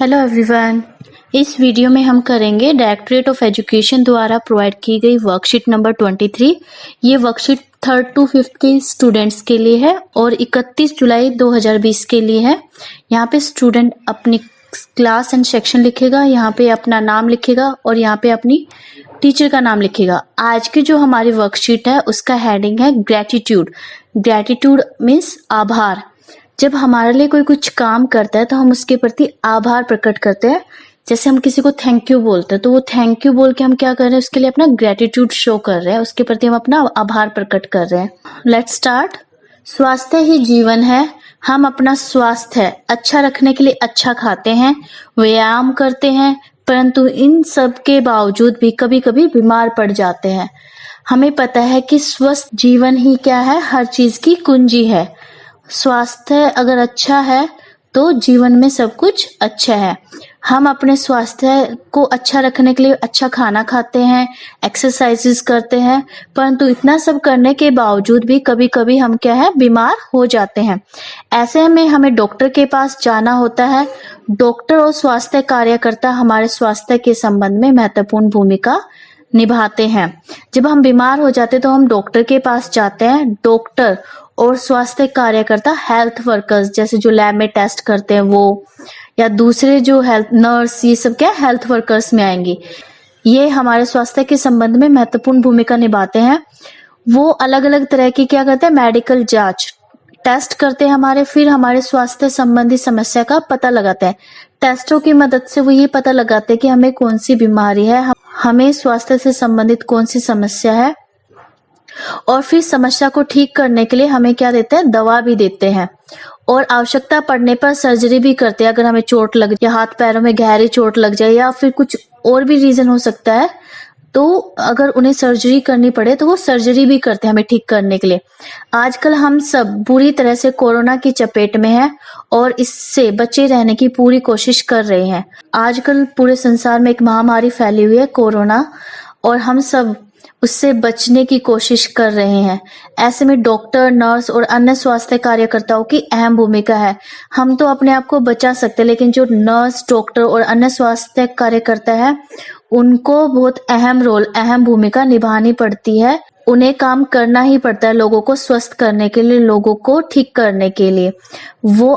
Hello everyone. इस video में हम करेंगे डायरेक्टरेट ऑफ एजुकेशन द्वारा प्रोवाइड की गई वर्कशीट नंबर 23। ये वर्कशीट 3rd to 5th के स्टूडेंट्स के लिए है और 31 जुलाई 2020 के लिए है। यहाँ पे स्टूडेंट अपनी क्लास एंड सेक्शन लिखेगा, यहाँ पे अपना नाम लिखेगा और यहाँ पे अपनी टीचर का नाम लिखेगा। आज की जो हमारी वर्कशीट है उसका हेडिंग है ग्रेटिट्यूड। ग्रेटिट्यूड मीन्स आभार। जब हमारे लिए कोई कुछ काम करता है तो हम उसके प्रति आभार प्रकट करते हैं। जैसे हम किसी को थैंक यू बोलते हैं तो वो थैंक यू बोल के हम क्या कर रहे हैं, उसके लिए अपना ग्रेटिट्यूड शो कर रहे हैं, उसके प्रति हम अपना आभार प्रकट कर रहे हैं। Let's start. स्वास्थ्य ही जीवन है। हम अपना स्वास्थ्य अच्छा रखने के लिए अच्छा खाते हैं, व्यायाम करते हैं, परंतु इन सब के बावजूद भी कभी कभी बीमार पड़ जाते हैं। हमें पता है कि स्वस्थ जीवन ही क्या है, हर चीज की कुंजी है। स्वास्थ्य अगर अच्छा है तो जीवन में सब कुछ अच्छा है। हम अपने स्वास्थ्य को अच्छा रखने के लिए अच्छा खाना खाते हैं, एक्सरसाइजेस करते हैं, परंतु इतना सब करने के बावजूद भी कभी कभी हम क्या है, बीमार हो जाते हैं। ऐसे में हमें डॉक्टर के पास जाना होता है। डॉक्टर और स्वास्थ्य कार्यकर्ता हमारे स्वास्थ्य के संबंध में महत्वपूर्ण भूमिका निभाते हैं। जब हम बीमार हो जाते हैं तो हम डॉक्टर के पास जाते हैं। डॉक्टर और स्वास्थ्य कार्यकर्ता हेल्थ वर्कर्स, जैसे जो लैब में टेस्ट करते हैं वो, या दूसरे जो हेल्थ नर्स, ये सब क्या हेल्थ वर्कर्स में आएंगी। ये हमारे स्वास्थ्य के संबंध में महत्वपूर्ण भूमिका निभाते हैं। वो अलग अलग तरह की क्या करते हैं, मेडिकल जांच टेस्ट करते हैं हमारे, फिर हमारे स्वास्थ्य संबंधी समस्या का पता लगाते हैं। टेस्टों की मदद से वो ये पता लगाते हैं कि हमें कौन सी बीमारी है, हमें स्वास्थ्य से संबंधित कौन सी समस्या है, और फिर समस्या को ठीक करने के लिए हमें क्या देते हैं, दवा भी देते हैं, और आवश्यकता पड़ने पर सर्जरी भी करते हैं। अगर हमें चोट लग जाए, हाथ पैरों में गहरी चोट लग जाए, या फिर कुछ और भी रीजन हो सकता है, तो अगर उन्हें सर्जरी करनी पड़े तो वो सर्जरी भी करते हैं हमें ठीक करने के लिए। आजकल हम सब बुरी तरह से कोरोना की चपेट में हैं और इससे बचे रहने की पूरी कोशिश कर रहे हैं। आजकल पूरे संसार में एक महामारी फैली हुई है, कोरोना, और हम सब उससे बचने की कोशिश कर रहे हैं। ऐसे में डॉक्टर, नर्स और अन्य स्वास्थ्य कार्यकर्ताओं की अहम भूमिका है। हम तो अपने आप को बचा सकते हैं, लेकिन जो नर्स, डॉक्टर और अन्य स्वास्थ्य कार्यकर्ता है उनको बहुत अहम भूमिका निभानी पड़ती है। उन्हें काम करना ही पड़ता है लोगों को स्वस्थ करने के लिए, लोगों को ठीक करने के लिए। वो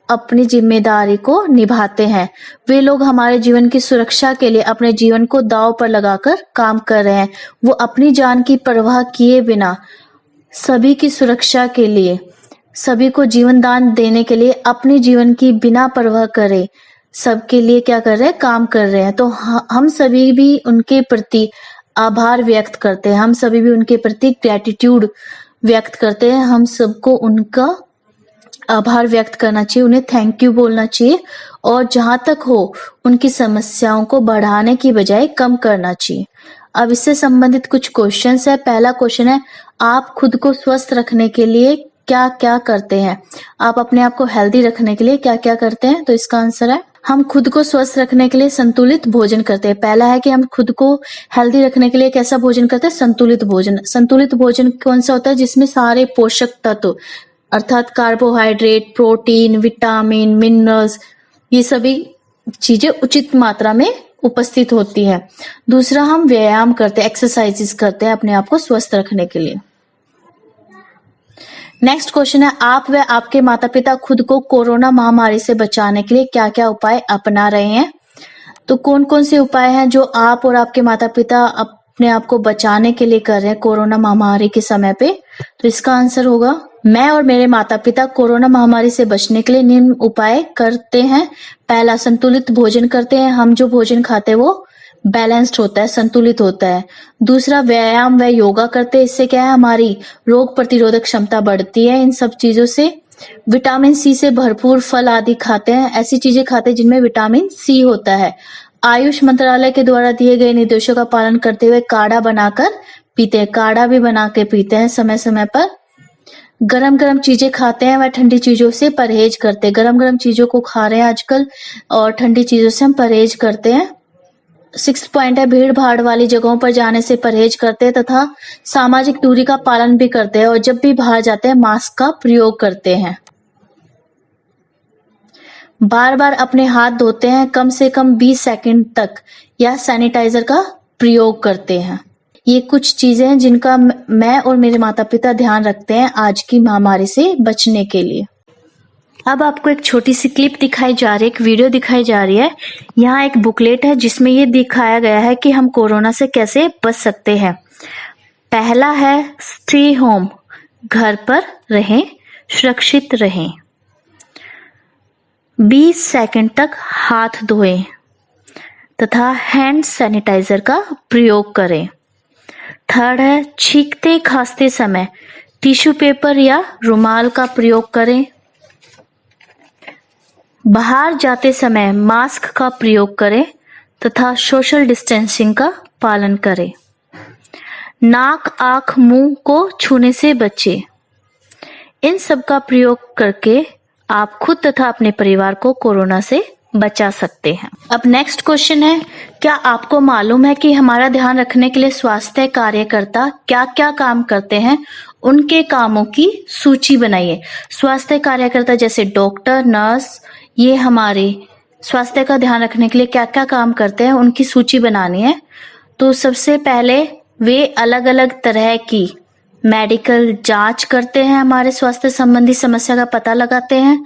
अपनी जिम्मेदारी को निभाते हैं। वे लोग हमारे जीवन की सुरक्षा के लिए अपने जीवन को दांव पर लगाकर काम कर रहे हैं। वो अपनी जान की परवाह किए बिना सभी की सुरक्षा के लिए, सभी को जीवन दान देने के लिए, अपनी जीवन की बिना परवाह करे सबके लिए क्या कर रहे हैं, काम कर रहे हैं। तो हम सभी भी उनके प्रति आभार व्यक्त करते हैं, हम सभी भी उनके प्रति ग्रेटिट्यूड व्यक्त करते हैं। हम सबको उनका आभार व्यक्त करना चाहिए, उन्हें थैंक यू बोलना चाहिए, और जहां तक हो उनकी समस्याओं को बढ़ाने की बजाय कम करना चाहिए। अब इससे संबंधित कुछ क्वेश्चंस है। पहला क्वेश्चन है, आप खुद को स्वस्थ रखने के लिए क्या क्या करते हैं? आप अपने आप को हेल्दी रखने के लिए क्या क्या करते हैं? तो इसका आंसर है, हम खुद को स्वस्थ रखने के लिए संतुलित भोजन करते हैं। पहला है कि हम खुद को हेल्दी रखने के लिए कैसा भोजन करते हैं, संतुलित भोजन। संतुलित भोजन कौन सा होता है, जिसमें सारे पोषक तत्व अर्थात कार्बोहाइड्रेट, प्रोटीन, विटामिन, मिनरल्स, ये सभी चीजें उचित मात्रा में उपस्थित होती है। दूसरा, हम व्यायाम करते हैं, एक्सरसाइजेस करते हैं अपने आप को स्वस्थ रखने के लिए। नेक्स्ट क्वेश्चन है, आप व आपके माता पिता खुद को कोरोना महामारी से बचाने के लिए क्या क्या उपाय अपना रहे हैं? तो कौन कौन से उपाय हैं जो आप और आपके माता पिता अपने आप को बचाने के लिए कर रहे हैं कोरोना महामारी के समय पे? तो इसका आंसर होगा, मैं और मेरे माता पिता कोरोना महामारी से बचने के लिए निम्न उपाय करते हैं। पहला, संतुलित भोजन करते हैं। हम जो भोजन खाते हैं वो बैलेंस्ड होता है, संतुलित होता है। दूसरा, व्यायाम व योगा करते हैं। इससे क्या है, हमारी रोग प्रतिरोधक क्षमता बढ़ती है। इन सब चीजों से विटामिन सी से भरपूर फल आदि खाते हैं, ऐसी चीजें खाते हैं जिनमें विटामिन सी होता है। आयुष मंत्रालय के द्वारा दिए गए निर्देशों का पालन करते हुए काढ़ा बनाकर पीते हैं, काढ़ा भी बना के पीते हैं समय समय पर। गरम गरम चीजें खाते हैं व ठंडी चीजों से परहेज करते हैं। गरम गरम चीजों को खा रहे हैं आजकल और ठंडी चीजों से हम परहेज करते हैं। 6th पॉइंट है, भीड़ भाड़ वाली जगहों पर जाने से परहेज करते हैं तथा सामाजिक दूरी का पालन भी करते हैं, और जब भी बाहर जाते हैं मास्क का प्रयोग करते हैं। बार बार अपने हाथ धोते हैं कम से कम 20 सेकंड तक, या सैनिटाइजर का प्रयोग करते हैं। ये कुछ चीजें हैं जिनका मैं और मेरे माता पिता ध्यान रखते हैं आज की महामारी से बचने के लिए। अब आपको एक छोटी सी क्लिप दिखाई जा रही है, एक वीडियो दिखाई जा रही है। यहाँ एक बुकलेट है जिसमें ये दिखाया गया है कि हम कोरोना से कैसे बच सकते हैं। पहला है स्टे होम, घर पर रहें, सुरक्षित रहें। 20 सेकंड तक हाथ धोएं तथा हैंड सैनिटाइजर का प्रयोग करें। थर्ड है छींकते खांसते समय टिश्यू पेपर या रुमाल का प्रयोग करें। बाहर जाते समय मास्क का प्रयोग करें तथा सोशल डिस्टेंसिंग का पालन करें। नाक, आंख, मुंह को छूने से बचें। इन सब का प्रयोग करके आप खुद तथा अपने परिवार को कोरोना से बचा सकते हैं। अब नेक्स्ट क्वेश्चन है, क्या आपको मालूम है कि हमारा ध्यान रखने के लिए स्वास्थ्य कार्यकर्ता क्या क्या काम करते हैं? उनके कामों की सूची बनाइए। स्वास्थ्य कार्यकर्ता जैसे डॉक्टर, नर्स, ये हमारे स्वास्थ्य का ध्यान रखने के लिए क्या क्या काम करते हैं, उनकी सूची बनानी है। तो सबसे पहले वे अलग अलग तरह की मेडिकल जांच करते हैं, हमारे स्वास्थ्य संबंधी समस्या का पता लगाते हैं,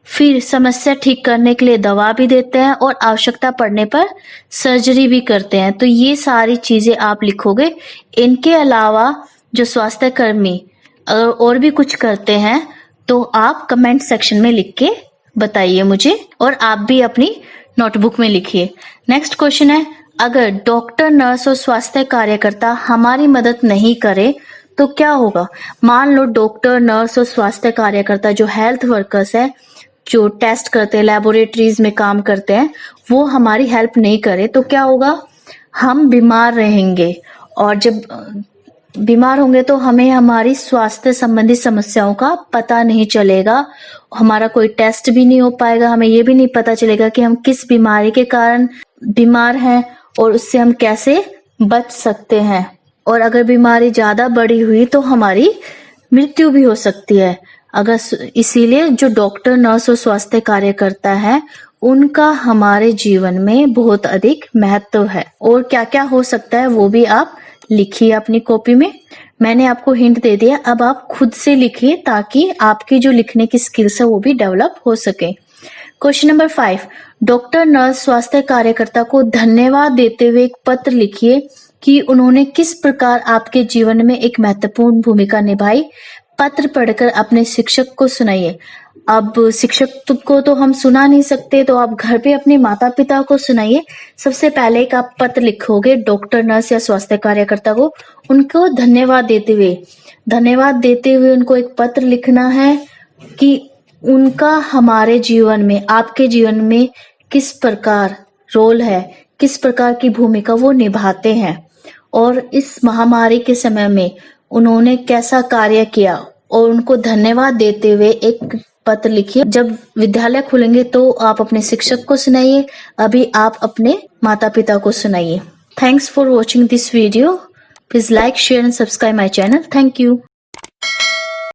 फिर समस्या ठीक करने के लिए दवा भी देते हैं और आवश्यकता पड़ने पर सर्जरी भी करते हैं। तो ये सारी चीजें आप लिखोगे। इनके अलावा जो स्वास्थ्य कर्मी अगर और भी कुछ करते हैं तो आप कमेंट सेक्शन में लिख के बताइए मुझे, और आप भी अपनी नोटबुक में लिखिए। नेक्स्ट क्वेश्चन है, अगर डॉक्टर, नर्स और स्वास्थ्य कार्यकर्ता हमारी मदद नहीं करे तो क्या होगा? मान लो डॉक्टर, नर्स और स्वास्थ्य कार्यकर्ता जो हेल्थ वर्कर्स है, जो टेस्ट करते हैं, लेबोरेटरीज में काम करते हैं, वो हमारी हेल्प नहीं करे तो क्या होगा? हम बीमार रहेंगे, और जब बीमार होंगे तो हमें हमारी स्वास्थ्य संबंधी समस्याओं का पता नहीं चलेगा, हमारा कोई टेस्ट भी नहीं हो पाएगा, हमें ये भी नहीं पता चलेगा कि हम किस बीमारी के कारण बीमार हैं और उससे हम कैसे बच सकते हैं। और अगर बीमारी ज्यादा बड़ी हुई तो हमारी मृत्यु भी हो सकती है। इसीलिए जो डॉक्टर, नर्स और स्वास्थ्य कार्यकर्ता है उनका हमारे जीवन में बहुत अधिक महत्व है। और क्या क्या हो सकता है वो भी आप लिखिए अपनी कॉपी में। मैंने आपको हिंट दे दिया, अब आप खुद से लिखिए ताकि आपकी जो लिखने की स्किल्स है वो भी डेवलप हो सके। क्वेश्चन नंबर 5, डॉक्टर, नर्स, स्वास्थ्य कार्यकर्ता को धन्यवाद देते हुए एक पत्र लिखिए कि उन्होंने किस प्रकार आपके जीवन में एक महत्वपूर्ण भूमिका निभाई। पत्र पढ़कर अपने शिक्षक को सुनाइए। अब शिक्षक को तो हम सुना नहीं सकते, तो आप घर पे अपने माता पिता को सुनाइए। सबसे पहले एक आप पत्र लिखोगे डॉक्टर, नर्स या स्वास्थ्य कार्यकर्ता को, उनको धन्यवाद देते हुए उनको एक पत्र लिखना है कि उनका हमारे जीवन में, आपके जीवन में किस प्रकार रोल है, किस प्रकार की भूमिका वो निभाते हैं, और इस महामारी के समय में उन्होंने कैसा कार्य किया, और उनको धन्यवाद देते हुए एक पत्र लिखिए। जब विद्यालय खुलेंगे तो आप अपने शिक्षक को सुनाइए, अभी आप अपने माता पिता को सुनाइए। Thanks for watching this video. Please like, share and subscribe my channel. Thank you.